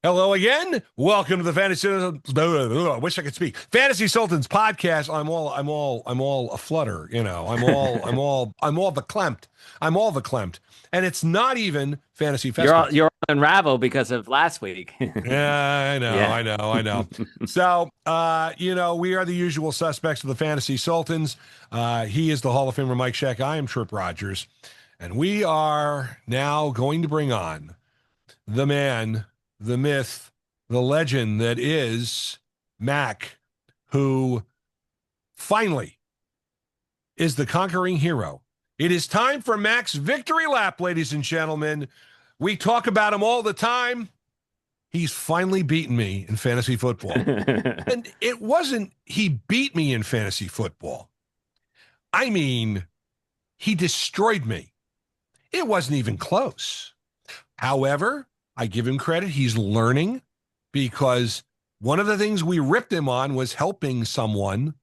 Hello again. Welcome to the Fantasy. I wish I could speak. Fantasy Sultans podcast. I'm all a flutter. I'm all verklempt. I'm all verklempt, and it's not even fantasy You're festive. all you're all unraveled because of last week. Yeah, I know, Yeah. I know, I know. So, we are the usual suspects of the Fantasy Sultans. He is the Hall of Famer Mike Sheck. I am Tripp Rogers, and we are now going to bring on the man, the myth, the legend that is Mac, who finally is the conquering hero. It is time for Mac's victory lap, ladies and gentlemen. We talk about him all the time. He's finally beaten me in fantasy football. And it wasn't he beat me in fantasy football. I mean, he destroyed me. It wasn't even close. However, I give him credit. He's learning because one of the things we ripped him on was helping someone.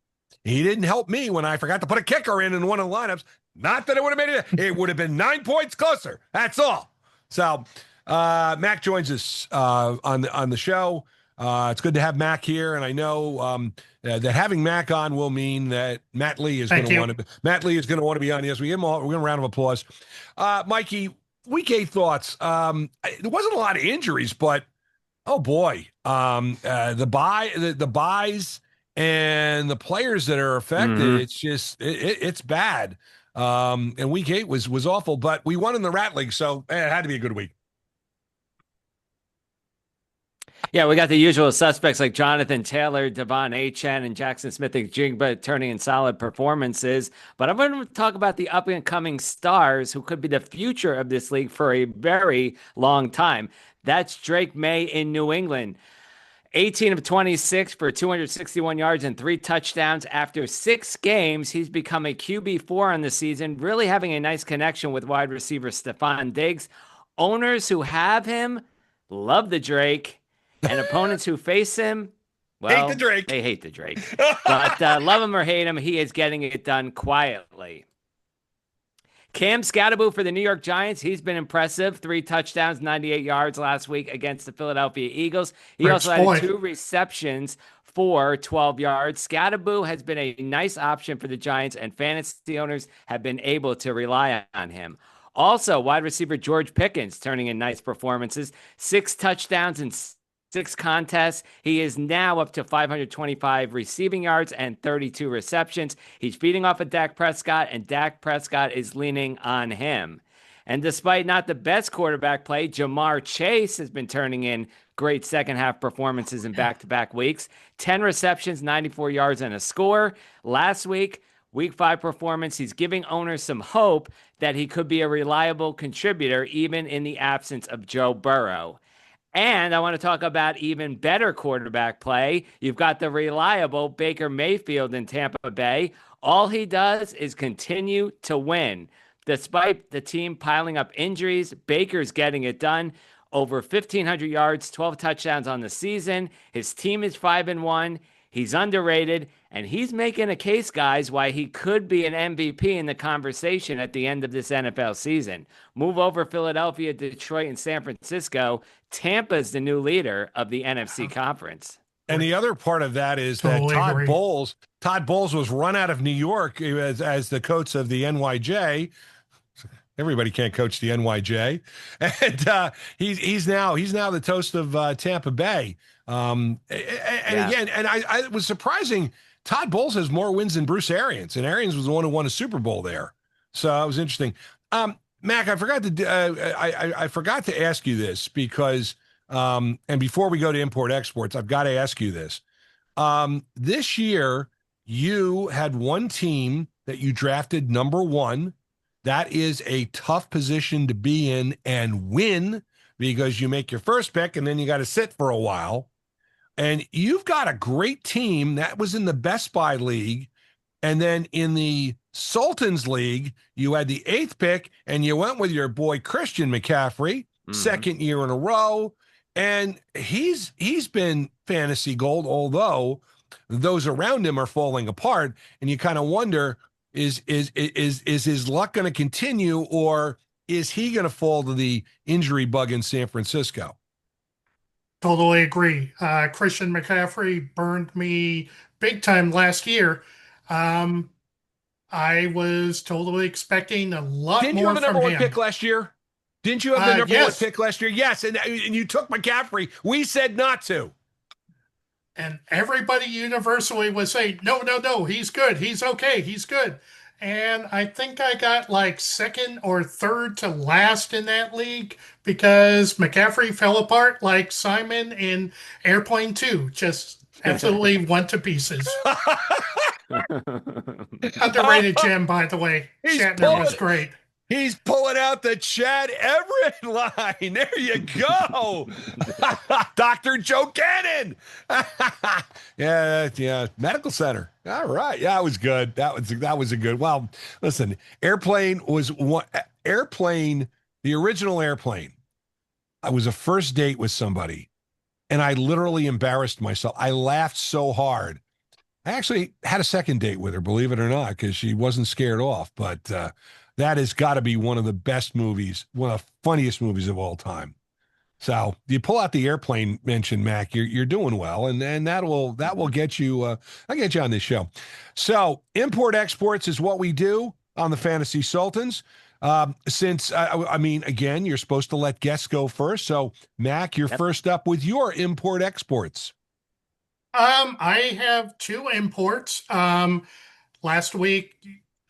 He didn't help me when I forgot to put a kicker in one of the lineups. Not that it would have made it. It would have been 9 points closer. That's all. So Mac joins us on the show. It's good to have Mac here, and I know that having Mac on will mean that Matt Lee is going Thank to you. want to. Matt Lee is going to want to be on. Yes, we give him all. We're going to round of applause. Mikey, week 8 thoughts. There wasn't a lot of injuries, but oh boy, the buys and the players that are affected. hmm It's just it's bad. And week 8 was awful, but we won in the Rat League, so it had to be a good week. Yeah, we got the usual suspects like Jonathan Taylor, Devon Achane, and Jackson Smith-Njigba turning in solid performances. But I'm going to talk about the up and coming stars who could be the future of this league for a very long time. That's Drake May in New England. 18 of 26 for 261 yards and 3 touchdowns. After 6 games, he's become a QB4 on the season, really having a nice connection with wide receiver Stephon Diggs. Owners who have him love the Drake, and opponents who face him, Hate the well, Drake. they hate the Drake. But love him or hate him, he is getting it done quietly. Cam Scatterbo for the New York Giants. He's been impressive. 3 touchdowns, 98 yards last week against the Philadelphia Eagles. He Great also had exploit. 2 receptions for 12 yards. Scatterbo has been a nice option for the Giants, and fantasy owners have been able to rely on him. Also, wide receiver George Pickens turning in nice performances. 6 touchdowns and 6 contests. He is now up to 525 receiving yards and 32 receptions. He's feeding off of Dak Prescott, and Dak Prescott is leaning on him. And despite not the best quarterback play, Jamar Chase has been turning in great second half performances in back to back weeks. 10 receptions, 94 yards, and a score. Last week, week 5 performance, he's giving owners some hope that he could be a reliable contributor even in the absence of Joe Burrow. And I want to talk about even better quarterback play. You've got the reliable Baker Mayfield in Tampa Bay. All he does is continue to win. Despite the team piling up injuries, Baker's getting it done. Over 1,500 yards, 12 touchdowns on the season. His team is 5-1. He's underrated, and he's making a case, guys, why he could be an MVP in the conversation at the end of this NFL season. Move over Philadelphia, Detroit, and San Francisco. Tampa's the new leader of the NFC conference. And the other part of that is that Totally agree. Todd Bowles was run out of New York as the coach of the NYJ. Everybody can't coach the NYJ, and he's now the toast of Tampa Bay. Again, and I was surprising. Todd Bowles has more wins than Bruce Arians, and Arians was the one who won a Super Bowl there. So it was interesting. Mac, I forgot to I forgot to ask you this because and before we go to import exports, I've got to ask you this. This year, you had one team that you drafted number 1. That is a tough position to be in and win because you make your first pick and then you got to sit for a while. And you've got a great team that was in the Best Buy League. And then in the Sultans League, you had the 8th pick and you went with your boy Christian McCaffrey, second year in a row. And he's been fantasy gold, although those around him are falling apart. And you kind of wonder, is his luck going to continue, or is he going to fall to the injury bug in San Francisco? Totally agree. Christian McCaffrey burned me big time last year. Um, I was totally expecting a lot Didn't you have more the from number one pick him. last year? Didn't you have the number one Yes, pick last year? Yes, and you took McCaffrey. We said not to. and everybody universally was saying, no, no, no, he's good. He's okay. He's good. And I think I got like second or third to last in that league because McCaffrey fell apart like Simon in Airplane 2, just absolutely went to pieces. Underrated gem, by the way. he's Shatner was pulling. great. He's pulling out the Chad Everett line. There you go. Dr. Joe Cannon. Yeah. Medical center. All right. Yeah, it was good. That was a good. Well, listen, Airplane was one Airplane, the original Airplane. I was a first date with somebody and I literally embarrassed myself. I laughed so hard. I actually had a second date with her, believe it or not, because she wasn't scared off. But that has got to be one of the best movies, one of the funniest movies of all time. So you pull out the Airplane mention, Mac. You're doing well, and that will get you. I'll get you on this show. So import exports is what we do on the Fantasy Sultans. Since I mean, again, you're supposed to let guests go first. So Mac, you're Yep. first up with your import exports. I have two imports. Last week,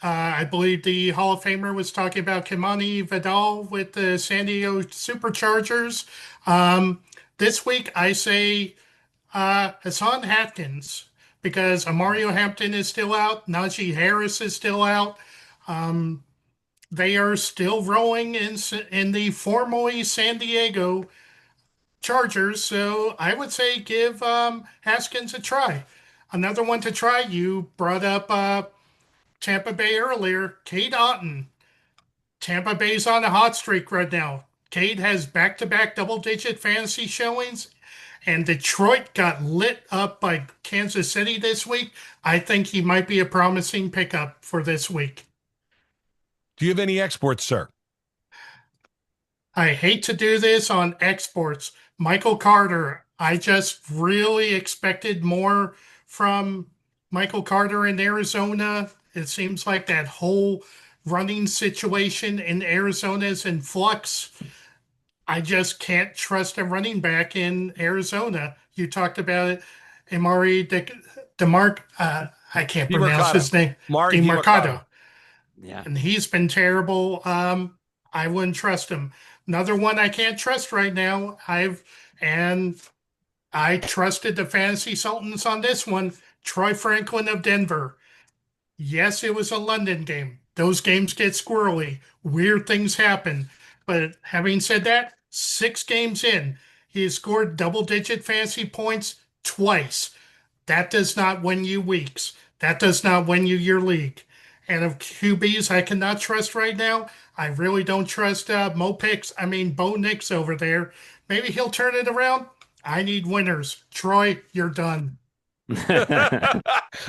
I believe the Hall of Famer was talking about Kimani Vidal with the San Diego Superchargers. This week, I say Hassan Hatkins because Amario Hampton is still out, Najee Harris is still out. Um, they are still rowing in the formerly San Diego Chargers, so I would say give Haskins a try. Another one to try. You brought up Tampa Bay earlier. Cade Otton. Tampa Bay's on a hot streak right now. Cade has back-to-back double-digit fantasy showings, and Detroit got lit up by Kansas City this week. I think he might be a promising pickup for this week. Do you have any exports, sir? I hate to do this on exports. Michael Carter, I just really expected more from Michael Carter in Arizona. It seems like that whole running situation in Arizona is in flux. I just can't trust a running back in Arizona. You talked about it, Amari DeMarc. I can't pronounce DeMarcado. his name. Mari DeMarcado. DeMarcado, Yeah. and he's been terrible. I wouldn't trust him. Another one I can't trust right now. And I trusted the Fantasy Sultans on this one. Troy Franklin of Denver. Yes, it was a London game. Those games get squirrely. Weird things happen. But having said that, 6 games in, he has scored double-digit fantasy points twice. That does not win you weeks. That does not win you your league. And of QBs I cannot trust right now, I really don't trust Bo Nix over there. Maybe he'll turn it around. I need winners. Troy, you're done. You're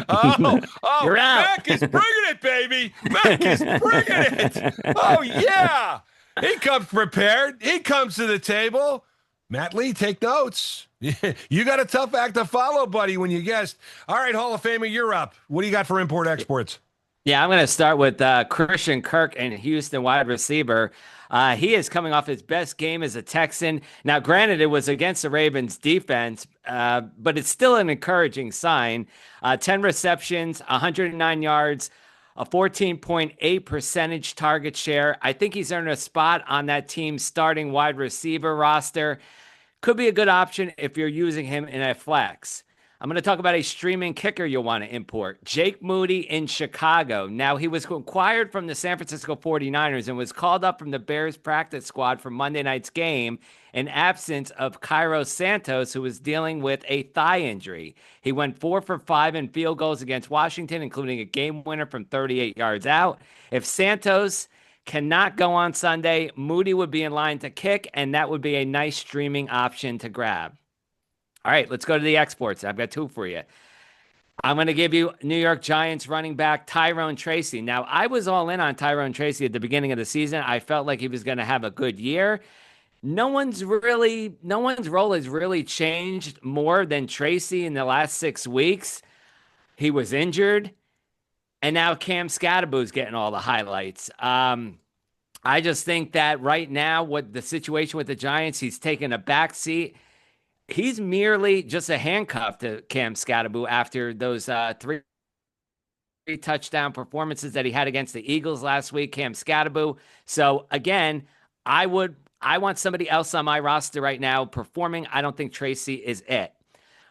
out. Mac is bringing it, baby. Mac is bringing it. Oh, yeah. He comes prepared. He comes to the table. Matt Lee, take notes. You got a tough act to follow, buddy, when you guessed. All right, Hall of Famer, you're up. What do you got for import exports? Yeah, I'm going to start with Christian Kirk and Houston wide receiver. He is coming off his best game as a Texan. Now, granted, it was against the Ravens defense, but it's still an encouraging sign. 10 receptions, 109 yards, a 14.8% target share. I think he's earned a spot on that team's starting wide receiver roster. Could be a good option if you're using him in a flex. I'm going to talk about a streaming kicker you'll want to import. Jake Moody in Chicago. Now, he was acquired from the San Francisco 49ers and was called up from the Bears practice squad for Monday night's game in absence of Cairo Santos, who was dealing with a thigh injury. He went 4 for 5 in field goals against Washington, including a game winner from 38 yards out. If Santos cannot go on Sunday, Moody would be in line to kick, and that would be a nice streaming option to grab. All right, let's go to the exports. I've got 2 for you. I'm going to give you New York Giants running back Tyrone Tracy. Now, I was all in on Tyrone Tracy at the beginning of the season. I felt like he was going to have a good year. no one's role has really changed more than Tracy in the last 6 weeks. He was injured, and now Cam Scattaboo's getting all the highlights. I just think that right now, what the situation with the Giants, he's taking a back seat. He's merely just a handcuff to Cam Scattaboo after those three touchdown performances that he had against the Eagles last week, Cam Scattaboo. So again, I want somebody else on my roster right now performing. I don't think Tracy is it.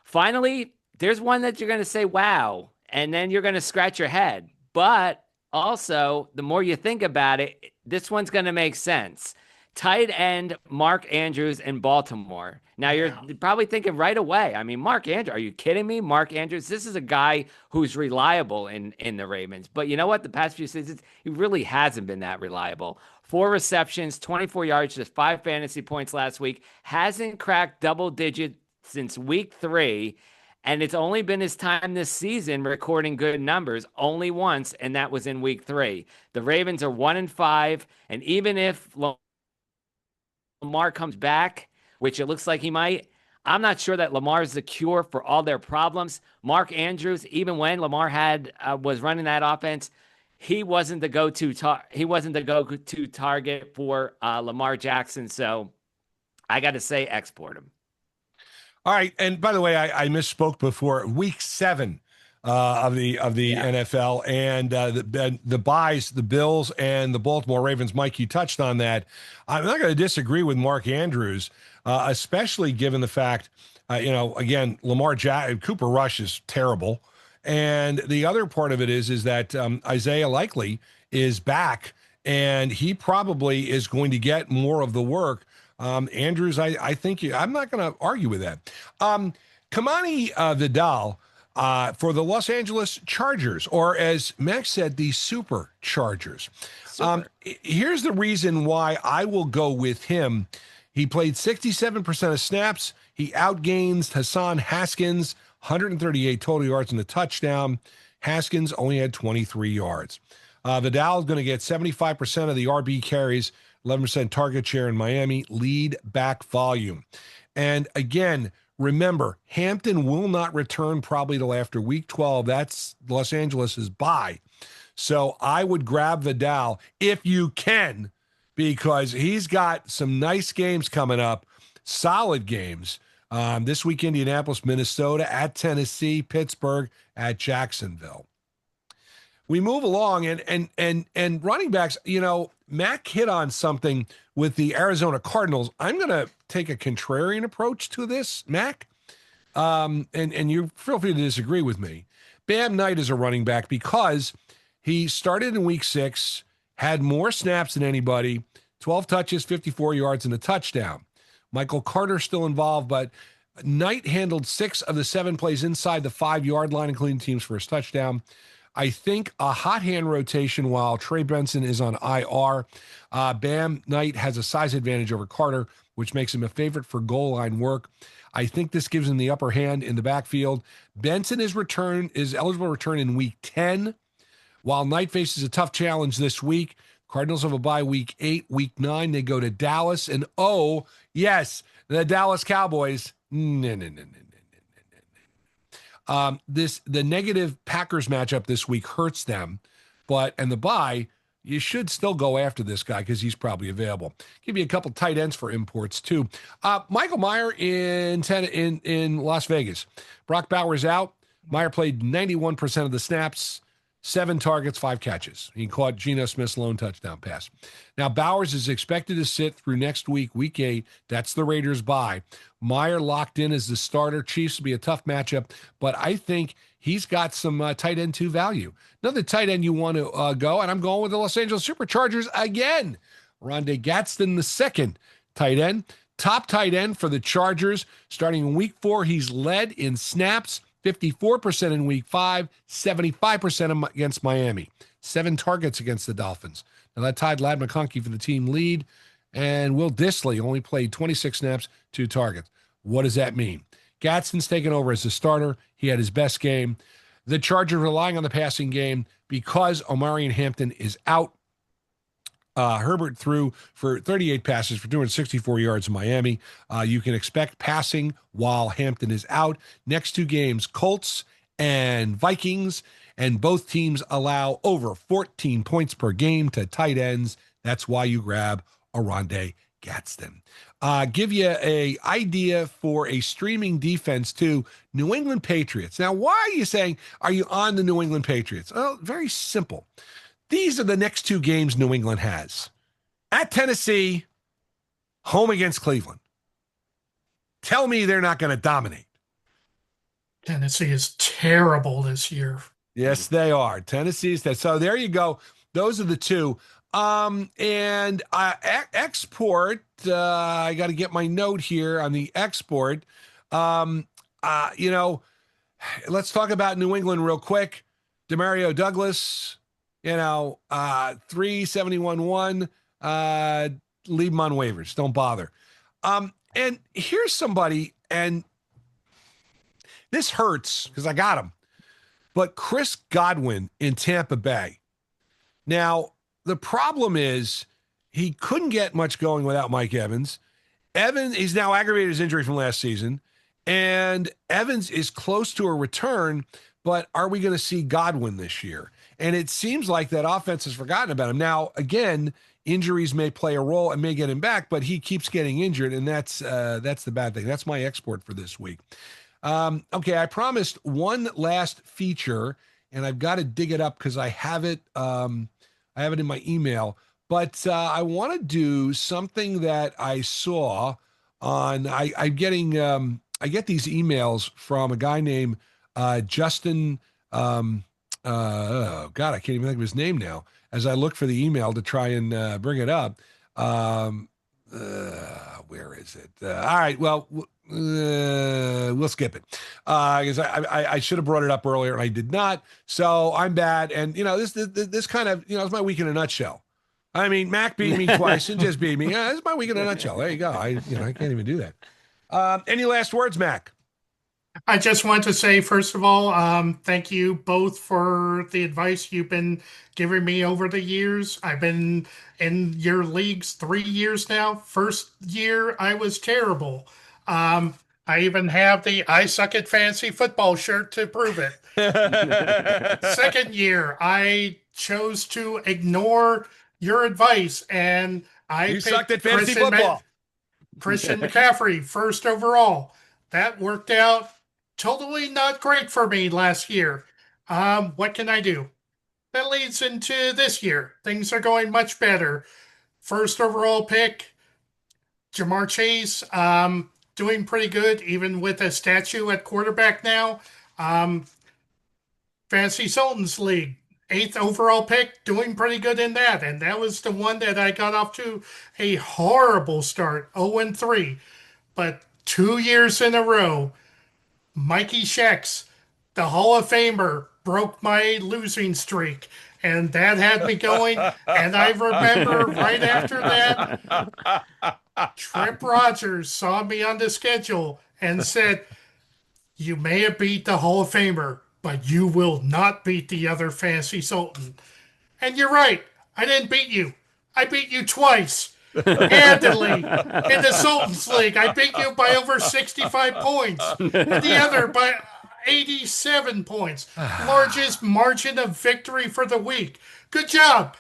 Finally, there's one that you're going to say, wow, and then you're going to scratch your head. But also, the more you think about it, this one's going to make sense. Tight end Mark Andrews in Baltimore. Now you're probably thinking right away. I mean, Mark Andrews, are you kidding me? Mark Andrews, this is a guy who's reliable in the Ravens. But you know what? The past few seasons, he really hasn't been that reliable. 4 receptions, 24 yards, just 5 fantasy points last week. Hasn't cracked double digit since week 3. And it's only been his time this season recording good numbers, only once, and that was in week 3. The Ravens are 1-5, and even if Lamar comes back, which it looks like he might, I'm not sure that Lamar is the cure for all their problems. Mark Andrews, even when Lamar was running that offense, he wasn't the go-to target for Lamar Jackson. So I got to say, export him. All right, and by the way, I misspoke before. Week 7 of the NFL, and the buys, the Bills and the Baltimore Ravens. Mike, you touched on that. I'm not going to disagree with Mark Andrews, especially given the fact, again, Cooper Rush is terrible, and the other part of it is that Isaiah Likely is back, and he probably is going to get more of the work. Andrews, I think I'm not going to argue with that. Kamani Vidal for the Los Angeles Chargers, or as Max said, the Superchargers. Here's the reason why I will go with him. He played 67% of snaps. He outgains Hassan Haskins, 138 total yards and a touchdown. Haskins only had 23 yards. Vidal is going to get 75% of the RB carries, 11% target share in Miami, lead back volume. And again, remember, Hampton will not return probably till after week 12. That's Los Angeles' bye. So I would grab Vidal if you can, because he's got some nice games coming up, solid games. This week, Indianapolis, Minnesota, at Tennessee, Pittsburgh, at Jacksonville. We move along, and running backs, Mac hit on something with the Arizona Cardinals. I'm going to take a contrarian approach to this, Mac, and you feel free to disagree with me. Bam Knight is a running back because he started in week 6, had more snaps than anybody, 12 touches, 54 yards, and a touchdown. Michael Carter still involved, but Knight handled 6 of the 7 plays inside the 5-yard line, including teams for his touchdown. I think a hot hand rotation while Trey Benson is on IR. Bam Knight has a size advantage over Carter, which makes him a favorite for goal line work. I think this gives him the upper hand in the backfield. Benson is eligible to return in week 10, while Knight faces a tough challenge this week. Cardinals have a bye week 8, week 9. They go to Dallas, and oh, yes, the Dallas Cowboys. The negative Packers matchup this week hurts them, and the bye, you should still go after this guy because he's probably available. Give you a couple tight ends for imports too. Michael Mayer in Las Vegas. Brock Bowers out. Mayer played 91% of the snaps, 7 targets, 5 catches. He caught Geno Smith's lone touchdown pass. Now, Bowers is expected to sit through next week, week 8. That's the Raiders' bye. Mayer locked in as the starter. Chiefs will be a tough matchup, but I think he's got some tight end 2 value. Another tight end you want to go, and I'm going with the Los Angeles Superchargers again. Rondé Gadsden, the second tight end. Top tight end for the Chargers. Starting in week 4, he's led in snaps, 54% in week 5, 75% against Miami. 7 targets against the Dolphins. Now that tied Ladd McConkey for the team lead, and Will Dissly only played 26 snaps, 2 targets. What does that mean? Gadsden's taken over as the starter. He had his best game. The Chargers relying on the passing game because Omarion Hampton is out. Herbert threw for 38 passes for 264 yards in Miami. You can expect passing while Hampton is out. Next two games, Colts and Vikings, and both teams allow over 14 points per game to tight ends. That's why you grab Oronde Gadsden. Give you a idea for a streaming defense too. New England Patriots. Now, why are you saying, are you on the New England Patriots? Well, very simple. These are the next two games New England has. At Tennessee, home against Cleveland. Tell me they're not going to dominate. Tennessee is terrible this year. Yes, they are. Tennessee's that. So there you go. Those are the two. And export, I got to get my note here on the export. You know, let's talk about New England real quick. Demario Douglas, 371-1, leave him on waivers. Don't bother. And here's somebody, and this hurts because I got him, but Chris Godwin in Tampa Bay. Now, the problem is he couldn't get much going without Mike Evans. He's now aggravated his injury from last season, and Evans is close to a return, but are we going to see Godwin this year? And it seems like that offense has forgotten about him. Now, again, injuries may play a role and may get him back, but he keeps getting injured, and that's the bad thing. That's my export for this week. Okay, I promised one last feature, and I've got to dig it up because I have it. I have it in my email, but I want to do something that I saw on. I'm getting. I get these emails from a guy named Justin. Oh God, I can't even think of his name now. As I look for the email to try and bring it up. Where is it? All right. Well, we'll skip it because I should have brought it up earlier and I did not. So I'm bad. And this kind of is my week in a nutshell. I mean, Mac beat me twice and just beat me. Yeah, this is my week in a nutshell. There you go. I can't even do that. Any last words, Mac? I just want to say, first of all, thank you both for the advice you've been giving me over the years. I've been in your leagues 3 years now. First year, I was terrible. I even have the I suck at fantasy football shirt to prove it. Second year, I chose to ignore your advice, and you sucked at fantasy football. Christian McCaffrey, first overall. That worked out totally not great for me last year. What can I do? That leads into this year. Things are going much better. First overall pick, Jamar Chase, doing pretty good, even with a statue at quarterback now. Fantasy Sultans League, 8th overall pick, doing pretty good in that. And that was the one that I got off to a horrible start, 0-3. But 2 years in a row, Mikey Shex, the Hall of Famer, broke my losing streak. And that had me going. And I remember right after that, Tripp Rogers saw me on the schedule and said, "You may have beat the Hall of Famer, but you will not beat the other Fantasy Sultan." And you're right. I didn't beat you. I beat you twice. Handily in the Sultans League. I beat you by over 65 points. And the other by 87 points. Largest margin of victory for the week. Good job.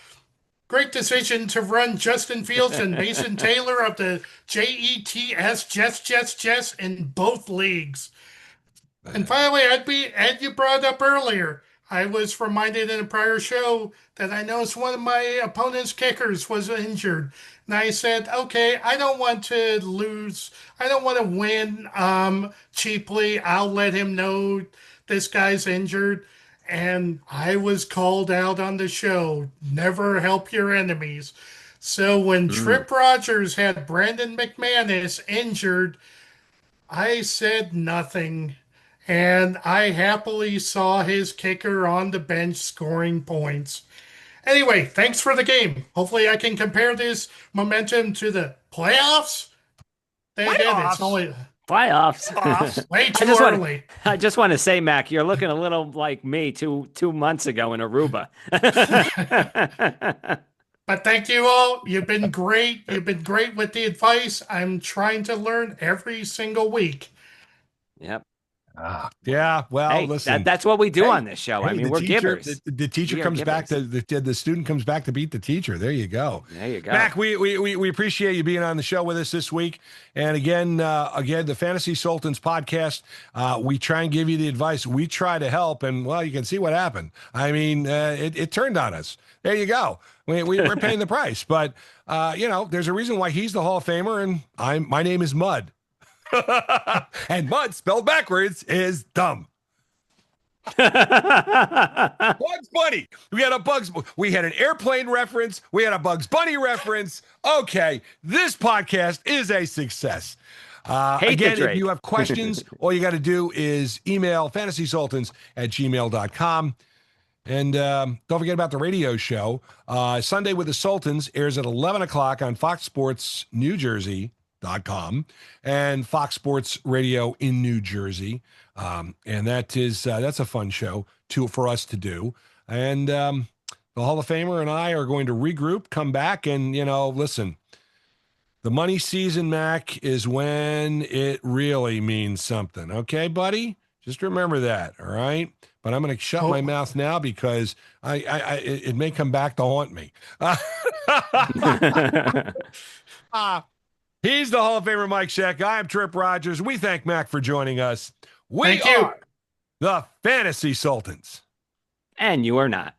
Great decision to run Justin Fields and Mason Taylor of the Jets in both leagues. And finally, and you brought up earlier, I was reminded in a prior show that I noticed one of my opponent's kickers was injured. And I said, okay, I don't want to lose. I don't want to win cheaply. I'll let him know this guy's injured. And I was called out on the show. Never help your enemies. So when Tripp Rogers had Brandon McManus injured, I said nothing. And I happily saw his kicker on the bench scoring points. Anyway, thanks for the game. Hopefully I can compare this momentum to the playoffs. It's only Playoffs. Way too early. I just want to say, Mac, you're looking a little like me two months ago in Aruba. But thank you all. You've been great. You've been great with the advice. I'm trying to learn every single week. Yep. Yeah. Well, Hey, listen. that's what we do Hey, on this show. I mean, the we're teacher, givers. the teacher We are comes back givers. to the student comes back to beat the teacher. There you go. There you go. Mac, we appreciate you being on the show with us this week. And again, the Fantasy Sultans podcast, we try and give you the advice. We try to help, and well, you can see what happened. I mean, it turned on us. There you go. We're paying the price, but there's a reason why he's the Hall of Famer, and my name is Mud. And Mud spelled backwards is dumb. Bugs Bunny. We had an airplane reference. We had a Bugs Bunny reference. Okay, this podcast is a success. Again, if you have questions, all you got to do is email fantasysultans@gmail.com. And don't forget about the radio show. Sunday with the Sultans airs at 11 o'clock on Fox Sports New Jersey.com and Fox Sports Radio in New Jersey. And that's a fun show for us to do. And the Hall of Famer and I are going to regroup, come back, and listen. The money season, Mac, is when it really means something. Okay, buddy? Just remember that, all right? But I'm going to shut my mouth now because it may come back to haunt me. He's the Hall of Famer Mike Sheck. I am Tripp Rogers. We thank Mac for joining us. We Thank you. are the Fantasy Sultans. And you are not.